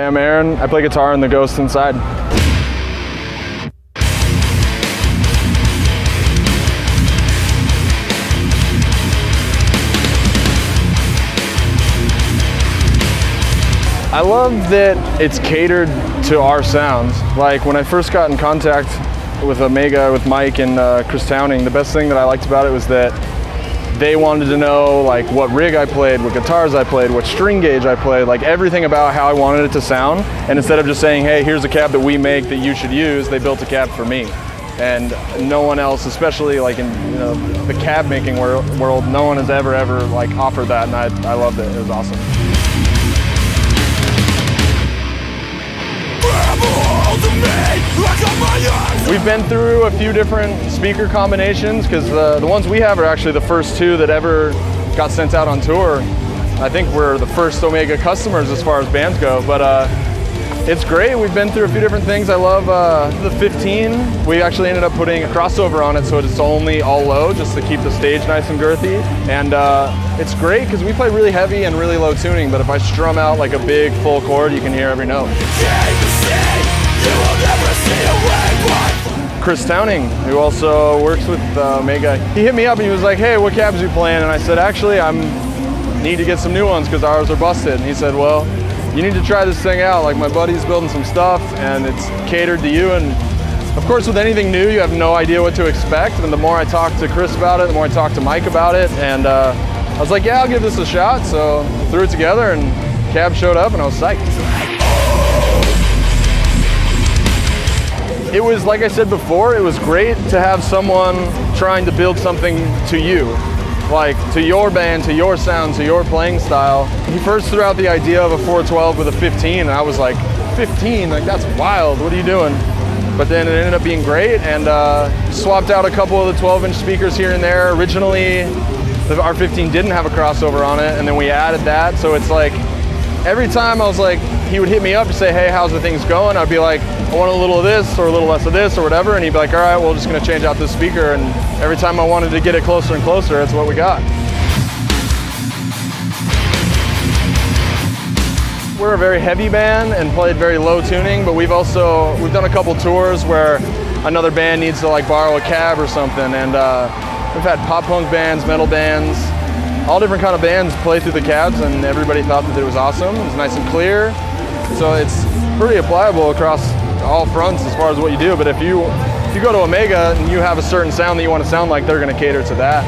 I'm Aaron. I play guitar in the Ghost inside. I love that it's catered to our sounds. Like when I first got in contact with Omega, with Mike and Chris Towning, the best thing that I liked about it was that they wanted to know like what rig I played, what guitars I played, what string gauge I played, like everything about how I wanted it to sound. And instead of just saying, hey, here's a cab that we make that you should use, they built a cab for me. And no one else, especially like in the cab making world, no one has ever like offered that, and I loved it. It was awesome. We've been through a few different speaker combinations because the ones we have are actually the first two that ever got sent out on tour. I think we're the first Omega customers as far as bands go, but it's great. We've been through a few different things. I love the 15. We actually ended up putting a crossover on it so it's only all low just to keep the stage nice and girthy. And it's great because we play really heavy and really low tuning, but if I strum out like a big full chord, you can hear every note. Chris Towning, who also works with Omega, he hit me up and he was like, hey, what cabs are you playing? And I said, actually, I need to get some new ones because ours are busted. And he said, well, you need to try this thing out. Like my buddy's building some stuff and it's catered to you. And of course, with anything new, you have no idea what to expect. And the more I talked to Chris about it, the more I talked to Mike about it. And I was like, yeah, I'll give this a shot. So I threw it together and cab showed up and I was psyched. It was, like I said before, it was great to have someone trying to build something to you, like to your band, to your sound, to your playing style. He first threw out the idea of a 412 with a 15, and I was like, 15? Like, that's wild, what are you doing? But then it ended up being great, and swapped out a couple of the 12-inch speakers here and there. Originally, our 15 didn't have a crossover on it, and then we added that, so it's like, every time I was like, he would hit me up to say, hey, how's the things going? I'd be like, I want a little of this or a little less of this or whatever. And he'd be like, all right, well, we're just gonna change out this speaker. And every time I wanted to get it closer and closer, that's what we got. We're a very heavy band and played very low tuning, but we've done a couple tours where another band needs to like borrow a cab or something. And we've had pop punk bands, metal bands, all different kind of bands play through the cabs, and everybody thought that it was awesome. It was nice and clear. So it's pretty applicable across all fronts as far as what you do. But if you go to Omega and you have a certain sound that you want to sound like, they're going to cater to that.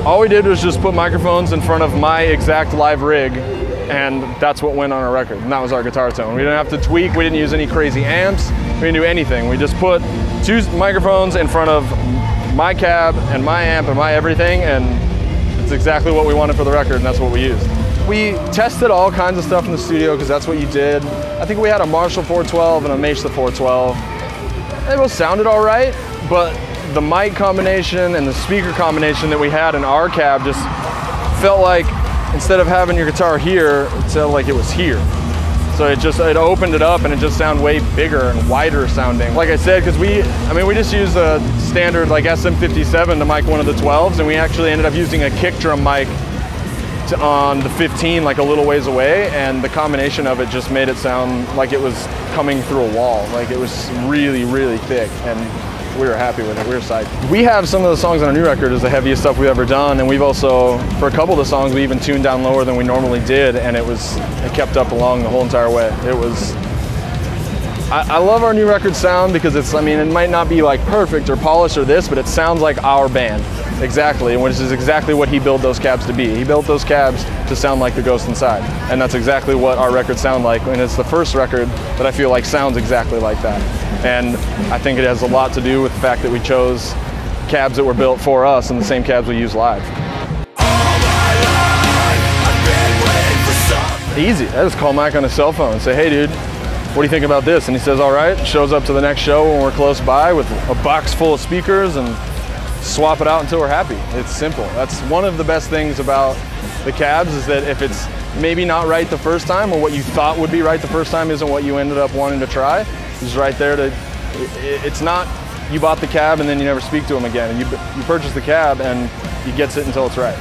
All we did was just put microphones in front of my exact live rig, and that's what went on our record, and that was our guitar tone. We didn't have to tweak, we didn't use any crazy amps, we didn't do anything. We just put two microphones in front of my cab and my amp and my everything, and it's exactly what we wanted for the record, and that's what we used. We tested all kinds of stuff in the studio because that's what you did. I think we had a Marshall 412 and a Mesa 412. They both sounded all right, but the mic combination and the speaker combination that we had in our cab just felt like instead of having your guitar here, it sounded like it was here. So it opened it up and it just sounded way bigger and wider sounding. Like I said, because we just used a standard like SM57 to mic one of the 12s, and we actually ended up using a kick drum mic on the 15 like a little ways away, and the combination of it just made it sound like it was coming through a wall. Like it was really, really thick, and we were happy with it. We were psyched. We have some of the songs on our new record is the heaviest stuff we've ever done, and we've also, for a couple of the songs, we even tuned down lower than we normally did, and it kept up along the whole entire way. I love our new record sound because it might not be like perfect or polished or this, but it sounds like our band. Exactly, and which is exactly what he built those cabs to be. He built those cabs to sound like the Ghost inside, and that's exactly what our records sound like, and it's the first record that I feel like sounds exactly like that. And I think it has a lot to do with the fact that we chose cabs that were built for us and the same cabs we use live. Easy, I just call Mike on his cell phone and say, hey dude, what do you think about this? And he says, all right, shows up to the next show when we're close by with a box full of speakers and swap it out until we're happy. It's simple. That's one of the best things about the cabs, is that if it's maybe not right the first time, or what you thought would be right the first time isn't what you ended up wanting to try, it's right there to, it's not you bought the cab and then you never speak to them again. You purchase the cab and he gets it until it's right.